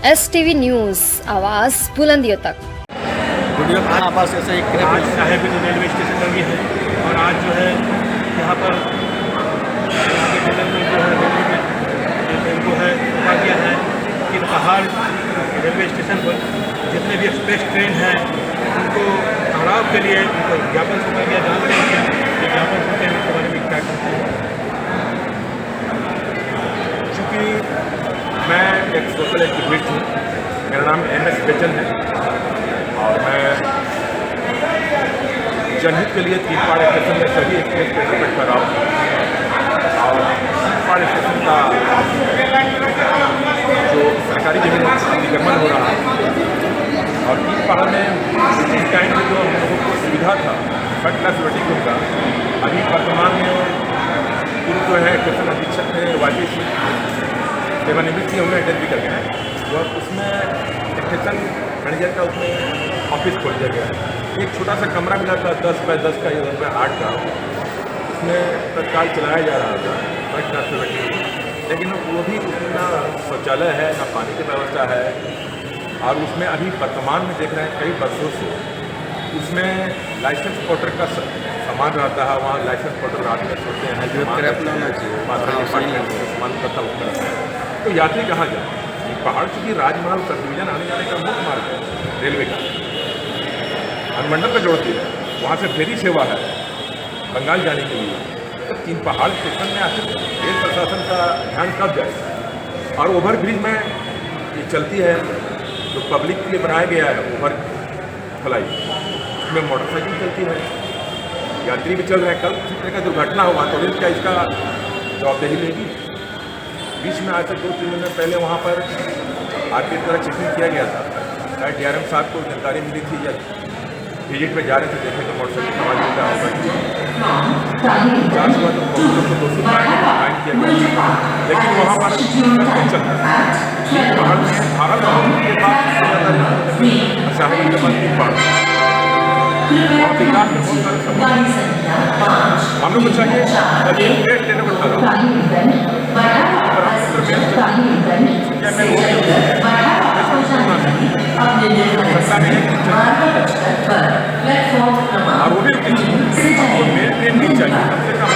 STV news, आवाज़ बुलंदियों तक। Video पास ऐसे एक आज साहेबगंज रेलवे स्टेशन पर भी है और आज जो है यहाँ पर यहाँ के टेलर में जो है रेलवे में इनको है रोका गया है कि पहाड़ रेलवे स्टेशन पर जितने भी एक्सप्रेस ट्रेन हैं उनको ठहराव के लिए उनको ज्ञापन सौंपा गया। जानते हैं कि ज्ञापन सौंपे हैं उसके बारे में क्या करते हैं। चूँकि मैं एक सोशल एक्टिविस्ट हूँ, मेरा नाम MS बेचन है और मैं जनहित के लिए तीनपाड़ स्टेशन में सभी एक्सप्रेस ट्रेनों पर खड़ा हूँ और तीनपाड़ स्टेशन का जो सरकारी जमीन अतिक्रमण हो रहा है और तीनपाड़ में इस टाइम में जो हम लोगों को सुविधा था फर्स्ट क्लास वेटिंग का, अभी वर्तमान में पूर्व जो है स्टेशन अधीक्षक ने YPC सेवानिवृत्त किए हुए एंटर भी कर गए हैं और उसमें स्टेशन मैनेजर का उसमें ऑफिस खोल दिया गया है। एक छोटा सा कमरा मिला था 10 बाय 10 का या 10 बाय 8 का, उसमें तत्काल चलाया जा रहा था फर्स्ट क्लास से बैठे, लेकिन वो भी उसमें ना शौचालय है ना पानी की व्यवस्था है और उसमें अभी वर्तमान में देख रहे हैं कई वर्षों से उसमें लाइसेंस पोर्टर का सामान रहता है। वहाँ लाइसेंस पोर्टर रात में सोते हैं सामान करता है, तो यात्री कहाँ जाए? पहाड़ चूँकि राजमहल सब डिवीजन आने जाने का मुख्य मार्ग है रेलवे का, अनुमंडल का जोड़ती है, वहाँ से फेरी सेवा है बंगाल जाने के लिए। तो तीन पहाड़ स्टेशन में आखिर रेल प्रशासन का ध्यान कब जाए? और ओवर ब्रिज में ये चलती है जो पब्लिक के लिए बनाया गया है ओवर फ्लाई, उसमें मोटरसाइकिल चलती है, यात्री भी चल रहे हैं। कल किसी तरह का दुर्घटना होगा तो रेल क्या इसका जवाबदेही लेगी? बीच में आज से 2-3 महीने पहले वहाँ पर आरपीएफ द्वारा चेकिंग किया गया था, शायद DRM साहब को जानकारी मिली थी या विजिट पे जा रहे थे, देखे तो मोटरसाइकिल आवाज मिलता होगा 50 हुआ तो को दोषी फाइन किया गया, लेकिन वहाँ पर चलता है पहाड़ में भारत के बाद शाहबाद के बाद तीन पहाड़ और विकास में बहुत सारे समस्या हम लोग को चाहिए ट्रेनों को और वो भी मेन ट्रेन नहीं चाहिए, कम से कम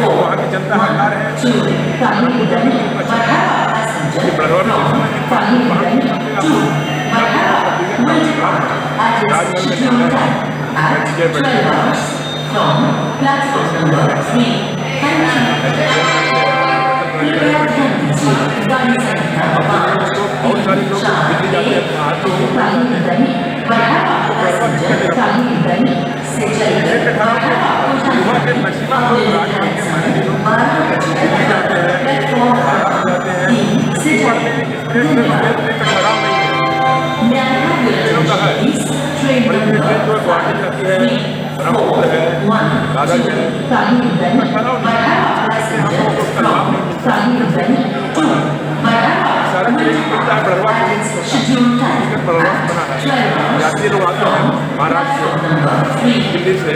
वहाँ की जनता हकदार है बहुत सारे लोग दिल्ली जाते हैं यात्री लोग आते हैं महाराष्ट्र दिल्ली से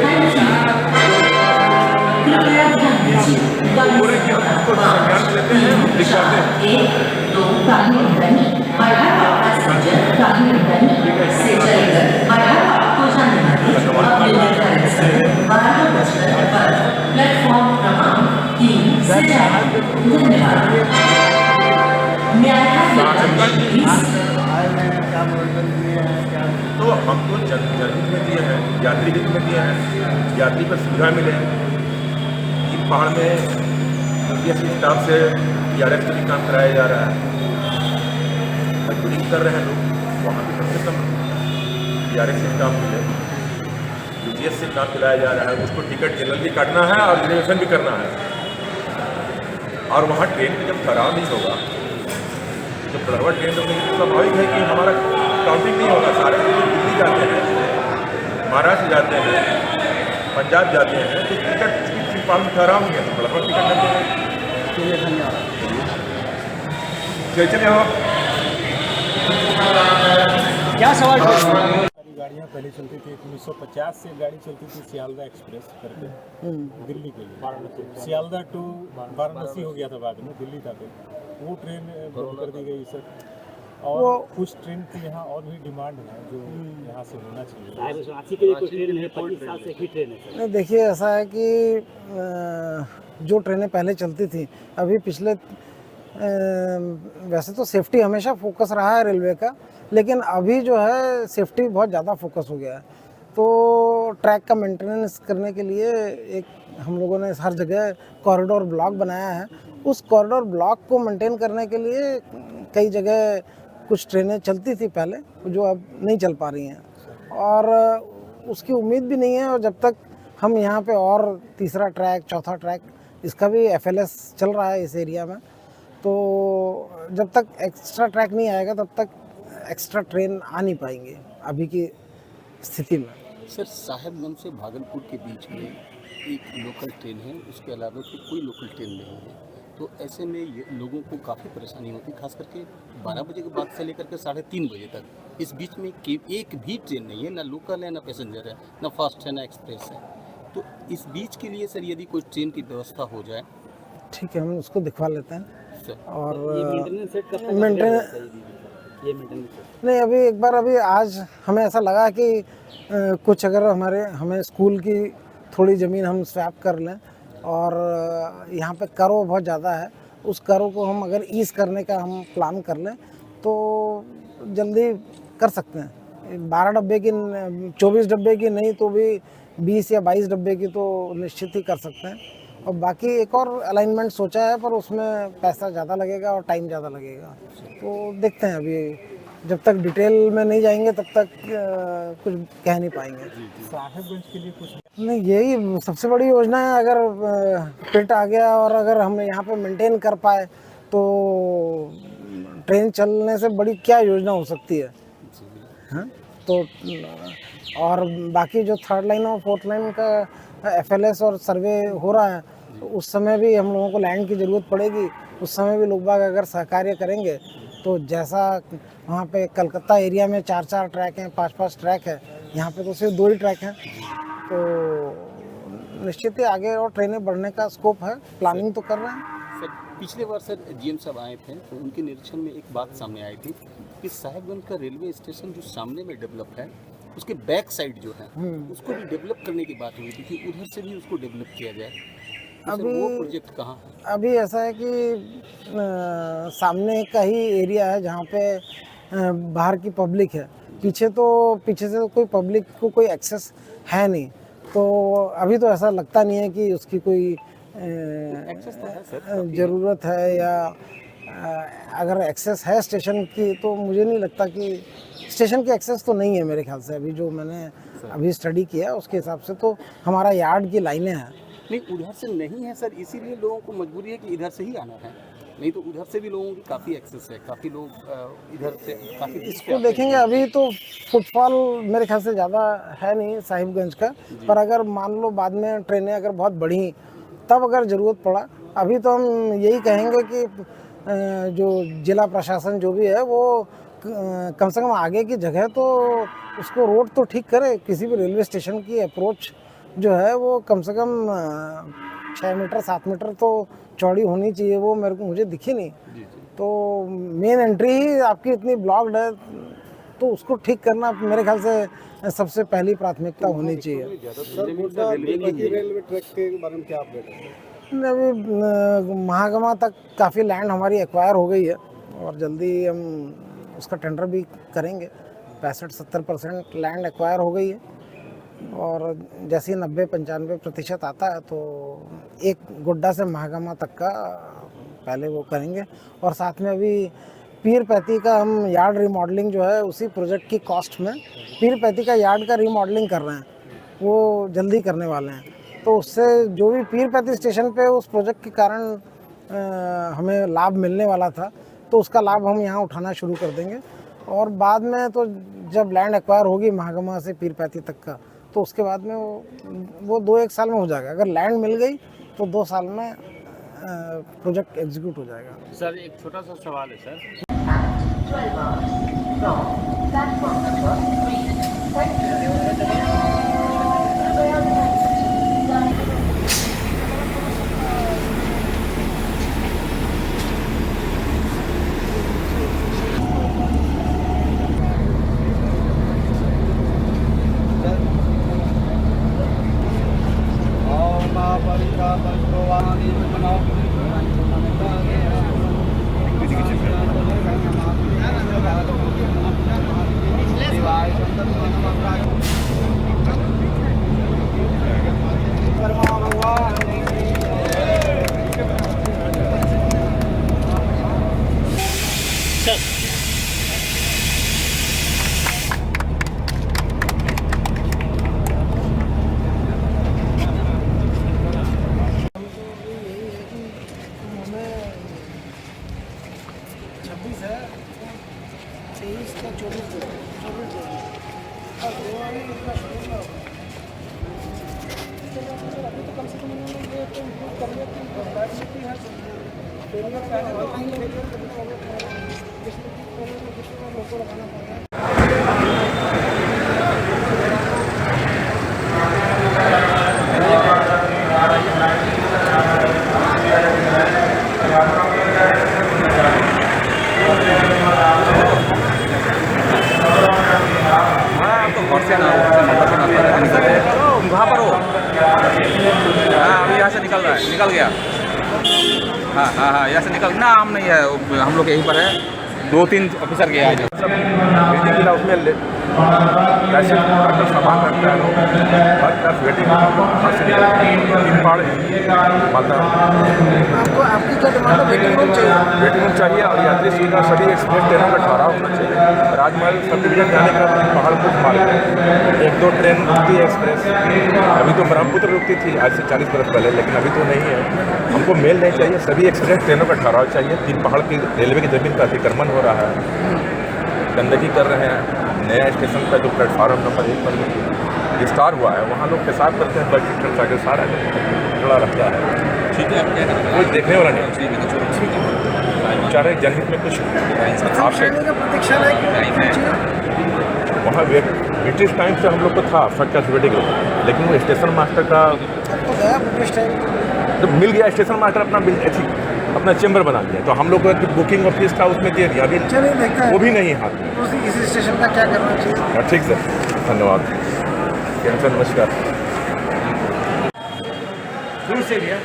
पूरे की हम उसको संज्ञान लेते हैं, दिखाते हैं तो हमको जनहित में दिए हैं, यात्री हित में दिए हैं, यात्री पर सुविधा मिले। तीन पहाड़ में UPSC स्टाफ से DRF से भी काम कराया जा रहा है, मजदूरी कर रहे हैं लोग, वहाँ भी कम से कम DRF से स्टाफ मिले, UGS से काम चलाया जा रहा है, उसको टिकट जनरल भी काटना है और रिजर्वेशन भी करना है। और वहाँ ट्रेन में जब ठहराव नहीं होगा तो बढ़वा ट्रेन तो स्वाभाविक है कि हमारा काउंटिंग नहीं होगा। सारे लोग दिल्ली जाते हैं, महाराष्ट्र जाते हैं, पंजाब जाते हैं, तो टिकट की पाल में ठहराव नहीं है तो बढ़वा टिकट लगते हैं। चलिए धन्यवाद। चलिए हो क्या सवाल गाड़ियाँ पहले चलती थी 1950 से गाड़ी चलती थी सियालदह एक्सप्रेस करके दिल्ली के लिए। सियालदह टू वाराणसी हो गया था, बाद में दिल्ली था। तो वो ट्रेन बंद कर दी गई सर। और कुछ ट्रेन की यहाँ और भी डिमांड है जो यहाँ से होना चाहिए। रांची के लिए कोई ट्रेन है? 25 साल से एक ही ट्रेन है सर। नहीं, देखिए ऐसा है कि जो ट्रेनें पहले चलती थी, अभी पिछले वैसे तो सेफ्टी हमेशा फोकस रहा है रेलवे का, लेकिन अभी जो है सेफ्टी बहुत ज़्यादा फोकस हो गया है। तो ट्रैक का मेंटेनेंस करने के लिए एक हम लोगों ने हर जगह कॉरिडोर ब्लॉक बनाया है। उस कॉरिडोर ब्लॉक को मेंटेन करने के लिए कई जगह कुछ ट्रेनें चलती थी पहले, जो अब नहीं चल पा रही हैं, और उसकी उम्मीद भी नहीं है। और जब तक हम यहाँ पे और तीसरा ट्रैक, चौथा ट्रैक, इसका भी FLS चल रहा है इस एरिया में, तो जब तक एक्स्ट्रा ट्रैक नहीं आएगा तब तक एक्स्ट्रा ट्रेन आ नहीं पाएंगे अभी की स्थिति में। सर, साहेबगंज से भागलपुर के बीच में एक लोकल ट्रेन है, उसके अलावा तो कोई लोकल ट्रेन नहीं है। तो ऐसे में लोगों को काफ़ी परेशानी होती है, खास करके 12 बजे के बाद से लेकर के 3:30 बजे तक। इस बीच में एक भी ट्रेन नहीं है, ना लोकल है, ना पैसेंजर है, ना फास्ट है, ना एक्सप्रेस है। तो इस बीच के लिए सर यदि कोई ट्रेन की व्यवस्था हो जाए। ठीक है, हम उसको दिखवा लेते हैं। और ये मेंटेनेंस सेट कब तक मेंटेनेंस ये मेंटेनेंस नहीं, अभी आज हमें ऐसा लगा कि कुछ अगर हमें स्कूल की थोड़ी ज़मीन हम स्वैप कर लें, और यहाँ पे करो बहुत ज़्यादा है, उस करो को हम अगर ईज़ करने का हम प्लान कर लें तो जल्दी कर सकते हैं। 12 डब्बे की, 24 डब्बे की नहीं तो भी 20 या 22 डब्बे की तो निश्चित ही कर सकते हैं। और बाकी एक और अलाइनमेंट सोचा है, पर उसमें पैसा ज़्यादा लगेगा और टाइम ज़्यादा लगेगा। तो देखते हैं, अभी जब तक डिटेल में नहीं जाएंगे तब तक कुछ कह नहीं पाएंगे। साहेबगंज के लिए कुछ नहीं, यही सबसे बड़ी योजना है। अगर पिट आ गया और अगर हम यहाँ पे मेंटेन कर पाए तो ट्रेन चलने से बड़ी क्या योजना हो सकती है, हाँ? तो और बाकी जो 3rd लाइन और 4th लाइन का FLS और सर्वे हो रहा है, तो उस समय भी हम लोगों को लैंड की ज़रूरत पड़ेगी। उस समय भी लोग बाग अगर सहकार्य करेंगे तो जैसा वहाँ पे कलकत्ता एरिया में 4-4 ट्रैक हैं, 5-5 ट्रैक है, यहाँ पे तो सिर्फ 2 ही ट्रैक हैं। तो निश्चित ही आगे और ट्रेनें बढ़ने का स्कोप है, प्लानिंग तो कर रहे हैं। सर, पिछले बार सर GM साहब आए थे, तो उनके निरीक्षण में एक बात सामने आई थी कि साहेबगंज का रेलवे स्टेशन जो सामने में डेवलप है, उसके बैक साइड जो है उसको भी डेवलप करने की बात हुई थी कि उधर से भी उसको डेवलप किया जाए। तो अभी वो प्रोजेक्ट कहाँ है? अभी ऐसा है कि सामने का ही एरिया है जहाँ पे बाहर की पब्लिक है, पीछे से तो कोई पब्लिक को कोई एक्सेस है नहीं। तो अभी तो ऐसा लगता नहीं है कि उसकी कोई एक्सेस तो है सर, ज़रूरत है, या अगर एक्सेस है स्टेशन की तो मुझे नहीं लगता कि स्टेशन की एक्सेस तो नहीं है मेरे ख्याल से। अभी जो मैंने अभी स्टडी किया उसके हिसाब से तो हमारा यार्ड की लाइनें हैं। नहीं, उधर से नहीं है सर, इसीलिए लोगों को मजबूरी है कि इधर से ही आना है, नहीं तो उधर से भी लोगों की काफ़ी एक्सेस है, काफ़ी लोग इधर से काफ़ी इसको देखेंगे। अभी तो फुटफॉल मेरे ख्याल से ज़्यादा है नहीं साहिबगंज का, पर अगर मान लो बाद में ट्रेनें अगर बहुत बढ़ी तब अगर ज़रूरत पड़ा, अभी तो हम यही कहेंगे कि जो जिला प्रशासन जो भी है वो कम से कम आगे की जगह तो उसको रोड तो ठीक करे। किसी भी रेलवे स्टेशन की अप्रोच जो है वो कम से कम 6 मीटर 7 मीटर तो चौड़ी होनी चाहिए, वो मुझे दिखी नहीं। तो मेन एंट्री ही आपकी इतनी ब्लॉक्ड है, तो उसको ठीक करना मेरे ख्याल से सबसे पहली प्राथमिकता होनी चाहिए। रेलवे ट्रैक के बारे में क्या अपडेट है? अभी महागमा तक काफ़ी लैंड हमारी एक्वायर हो गई है और जल्दी हम उसका टेंडर भी करेंगे। 65-70% लैंड एक्वायर हो गई है, और जैसे 90-95% आता है तो एक गुड्डा से महागमा तक का पहले वो करेंगे। और साथ में अभी पीर पैती का हम यार्ड रिमॉडलिंग जो है उसी प्रोजेक्ट की कॉस्ट में पीर पैती का यार्ड का रिमॉडलिंग कर रहे हैं, वो जल्दी करने वाले हैं। तो उससे जो भी पीर पैती स्टेशन पे उस प्रोजेक्ट के कारण हमें लाभ मिलने वाला था, तो उसका लाभ हम यहाँ उठाना शुरू कर देंगे। और बाद में तो जब लैंड एक्वायर होगी महागमा से पीर पैती तक का, तो उसके बाद में वो 2-1 साल में हो जाएगा। अगर लैंड मिल गई तो 2 साल में प्रोजेक्ट एग्जीक्यूट हो जाएगा। सर एक छोटा सा सवाल है सर। वहाँ पर हो। हाँ अभी यहाँ से निकल रहा है, निकल गया। हाँ हाँ हाँ यहाँ से निकल ना, हम नहीं है, हम लोग यहीं पर है, 2-3 ऑफिसर गया है। उसमें पैसे सामान रखता है लोग, वेटिंग आपको आपकी क्या डिमांड है? वेटिंग रूम चाहिए? वेटिंग रूम चाहिए और यात्री सुविधा सभी एक्सप्रेस ट्रेनों का ठहराव होना चाहिए। राजमहल सब डिवीजन जाने का पहाड़पुर मार्ग है, 1-2 ट्रेन रुकती है एक्सप्रेस। अभी तो ब्रह्मपुत्र रुकती थी आज से 40 बरस पहले, लेकिन अभी तो नहीं है। हमको मेल नहीं चाहिए, सभी एक्सप्रेस ट्रेनों का ठहराव चाहिए। 3 पहाड़ की रेलवे की ज़मीन का अतिक्रमण हो रहा है, गंदगी कर रहे हैं। नया स्टेशन का जो प्लेटफार्म नंबर 1 पर विस्तार हुआ है, वहाँ लोग पेशाब करते हैं, बस ट्रेन साइकिल सारा खड़ा रहता है। ठीक है, कोई देखने वाला नहीं, चाह रहे जनहित में कुछ आपसे वहाँ ब्रिटिश टाइम से हम लोग को था फर्स्ट क्लास वेटिंग रूम, लेकिन वो स्टेशन मास्टर का तो मिल गया। स्टेशन मास्टर अपना चेंबर बना लिया, तो हम लोग को बुकिंग ऑफिस था उसमें दे दिया, अभी वो भी नहीं हाथ में। इस स्टेशन का क्या करना चाहिए? ठीक सर, धन्यवाद। कैंसर नमस्कार। दूर से भैया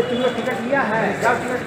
तुमने टिकट लिया है? क्या टिकट?